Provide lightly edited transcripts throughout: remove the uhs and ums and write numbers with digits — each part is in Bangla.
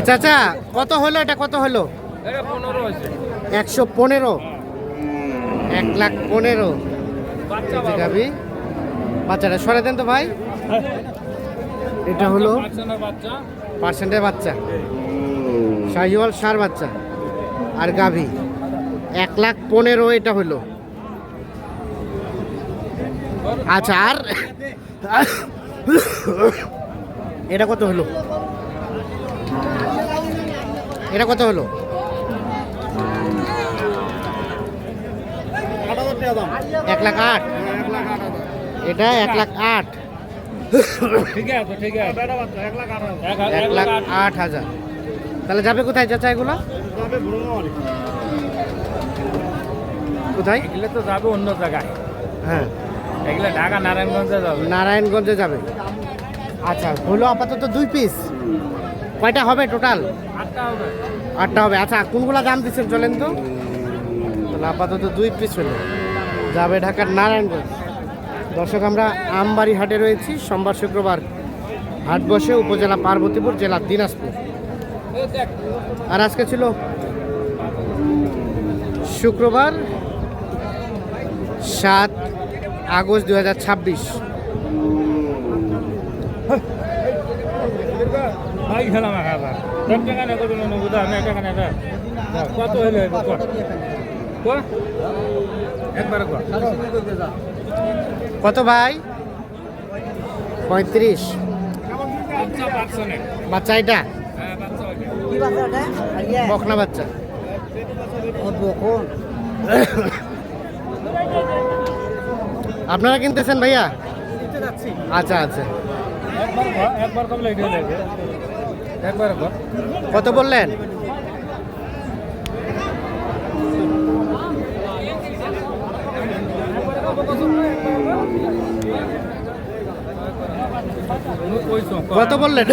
চাচা কত হলো এটা, কত হলো? 115, 1,15,000 গাভী। বাচ্চাটা সরে দেন তো ভাই। এটা হলো পার্সেন্টের বাচ্চা, শাহিওয়াল ষাঁড় বাচ্চা আর গাভী। 1,15,000 এটা হলো। আচ্ছা, আর এটা কত হলো? এটা কত হলো? 1,08,000। এটা 1,08,000। ঠিক আছে, ঠিক আছে, 1,08,000। তাহলে যাবে কোথায় চাচা এগুলো? কোথায়? এগুলো তো যাবে অন্য জায়গায়। হ্যাঁ, এগুলো ঢাকা নারায়ণগঞ্জে যাবে। নারায়ণগঞ্জে যাবে। আচ্ছা, হলো আপাতত 2 পিস। কয়টা হবে টোটাল? 8টা হবে। 8টা হবে। আচ্ছা, কোনগুলো দাম দিচ্ছেন চলেন তো। তাহলে আপাতত 2 পিস হলো, যাবে ঢাকার নারায়ণগঞ্জ। দর্শক, আমরা আমবাড়ি হাটে রয়েছি। সোমবার শুক্রবার হাট বসে, উপজেলা পার্বতীপুর, জেলা দিনাজপুর। আর আজকে ছিল শুক্রবার 7 আগস্ট 2026। ভাই খেলাম একবার 10 টাকা না করবেন না, বুঝা না টাকা না। কত হলো একবার কত ভাই? 35। বাচ্চা এটা বকনা বাচ্চা। আপনারা কিনতেছেন ভাইয়া? আচ্ছা আচ্ছা, একবার কবে লাগে একবার কত বললেন? কত বললেন?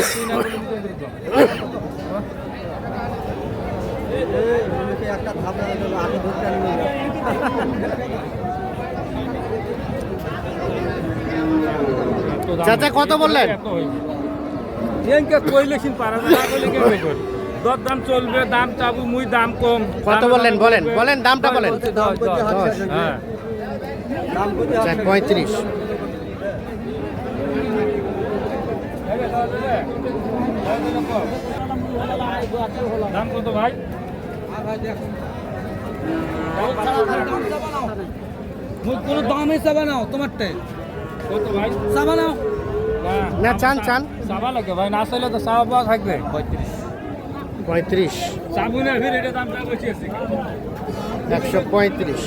চাচা কত বললেন? দাম চলবে, দাম চাবু মুই দাম কম। কত বললেন? বলেন বলেন, দামটা বলেন। 35। দাম কত ভাই? কোনো দামে চাবা নাও তোমারটাই। কত ভাই? চাবা নাও না, চান চান চাবা লাগে ভাই, না চাইলে তো চাওয়া পাওয়া থাকবে। 35। সাবুনের ফির এটা দামটা বেশি আছে। 135।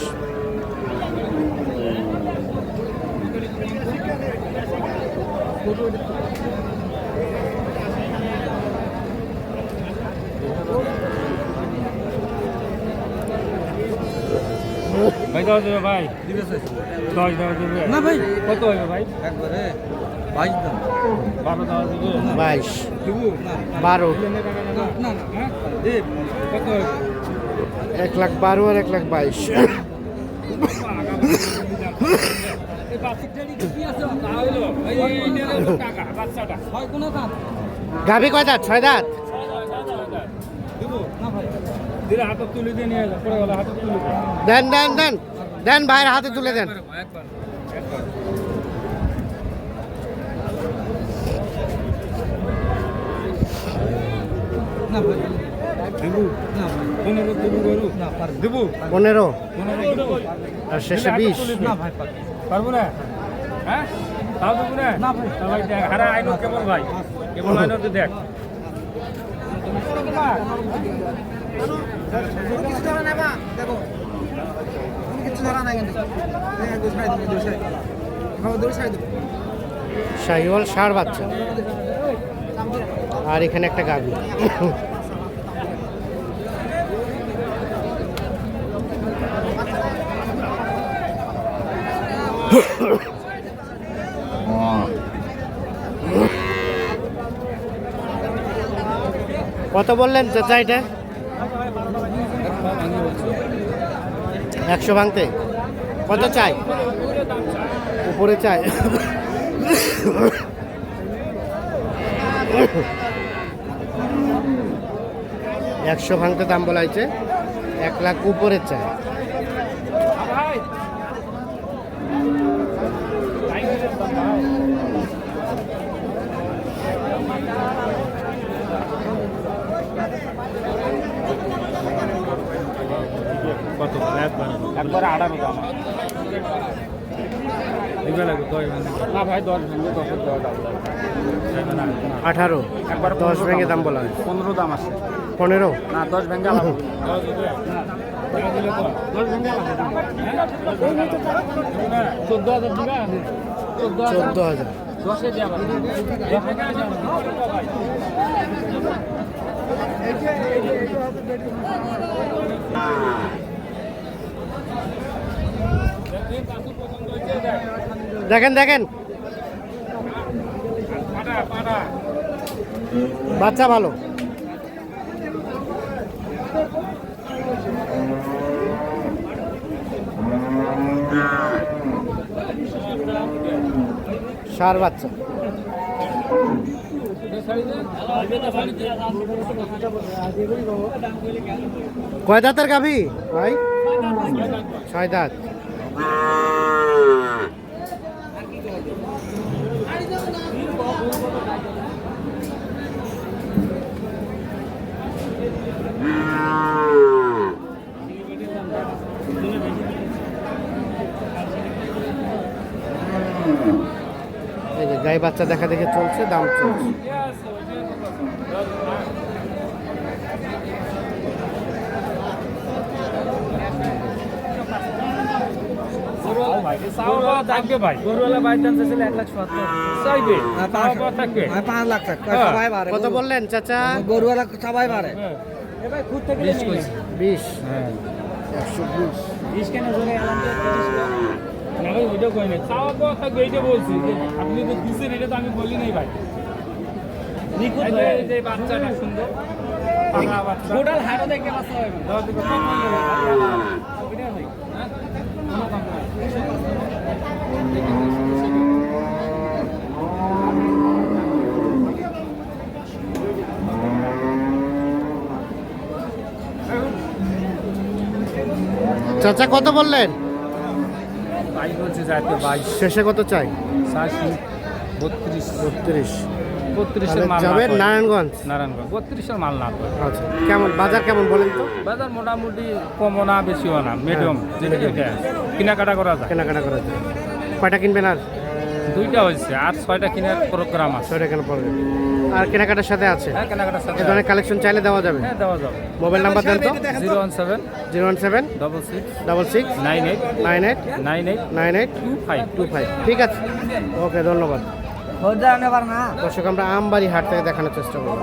ভাই দাও দেবে ভাই, 10 দেওয়া দেবে না ভাই। কত হবে ভাই? একবারে 22 দাম। 12 দেওয়া দেবে। 22, দেবো 12। না না হ্যাঁ দেব। কত হবে? 1,12,000 আর 1,22,000। এই বাচ্চাটারই কি আছে? তাহলে এই নিয়ে টাকা বাচ্চাটা হয় কোনো দাম। গাভী কয় দাঁত? 6 দাঁত। দেবো না ভাই। দিলে হাতে তুলে দিয়ে নিয়ে যাও, পরে গেলে হাতে তুলে দেন দেন দেন দেন, ভাইয়ের হাতে তুলে দেন। একবার না ভাই। দেবো না ভাই। 15 দেবো গরু না পারবো। দেবো 15 15 দেবো আর শেষে 20। না ভাই পারবো। পারবো না। হ্যাঁ তাও দেবো না। না ভাই। তাহলে দেখ হারা আইনো কেবল ভাই, কেবল আইনো তো দেখ। শাহিওয়াল ষাঁড় বাচ্চা, আর এখানে একটা গাভী। কত বললেন চাচা এটা? 100 ভাঙতে কত চাই? উপরে চাই। 100 ভাঙতে দাম বলা হয়েছে, 1 লাখ উপরে চায়। ভাই কত একবার একবারে 18 দাম দিবে লাগবে 10 না ভাই 10 ভেঙে 10 দেওয়া দাম 18 একবার 10 ভেঙে দাম বলা হয়েছে। 15 দাম আছে 15 না 10 ভেঙে আলাদা 10 ভেঙে আলাদা 14,000 দিবা 14,000। 10 এ যাবে 10 এ যাবে দেখেন দেখেন, বাচ্চা ভালো। সার বাচ্চা। কয় দাঁতের গাভী ভাই? 6 দাঁত। এই যে গাই বাচ্চা দেখা দেখে চলছে, দাম চলছে। থাকবে ভাই গরুওয়ালা ভাই দাম চাইছিল 1,70,000 চাইবে থাকবে 5 লাখ টাকা হ্যাঁ। সবাই বাড়ে কত বললেন চাচা? গরুওয়ালা সবাই বাড়ে এ ভাই খুদ থেকে 20। হ্যাঁ 120। 20 কেন জোরে এলাম না ভাই ওইটা কই না চাওয়া পাওয়া থাকবে এইটা বলছি যে আপনি তো দিছেন এটা তো আমি বলি নাই ভাই নিখুঁত ভাই এই যে বাচ্চাটা সুন্দর পাগলা বাচ্চা টোটাল হাড়ও দেখে বাচ্চা হবে 10 দিকে কম হয়ে যাবে ওইটা ভাই হ্যাঁ কোনো কম নাই চাচা কত বললেন? ভাই বলছে যাইতে ভাই শেষে কত চাই? 32 32। এর মাল যাবে না নারায়ণগঞ্জ। নারায়ণগঞ্জ 32 এর মাল না তো আচ্ছা, কেমন বাজার কেমন বলেন তো? বাজার মোটামুটি কমও না বেশিও না মিডিয়াম যেটা কেনাকাটা করা যায় কেনাকাটা করা যায়। কয়টা কিনবেন আর? দুইটা হয়েছে আর 6টা কেনার প্রোগ্রাম আছে 6টা কেন পড়বে? আর কেনাকাটার সাথে আছে? হ্যাঁ কেনাকাটার সাথে এই ধরনের কালেকশন চাইলে দেওয়া যাবে? হ্যাঁ দেওয়া যাবে মোবাইল নাম্বার দেন তো। 017 017 66 66 98 98 98 98 25 25। ঠিক আছে, ওকে, ধন্যবাদ। দর্শক, আমরা আমবাড়ি হাট থেকে দেখানোর চেষ্টা করব।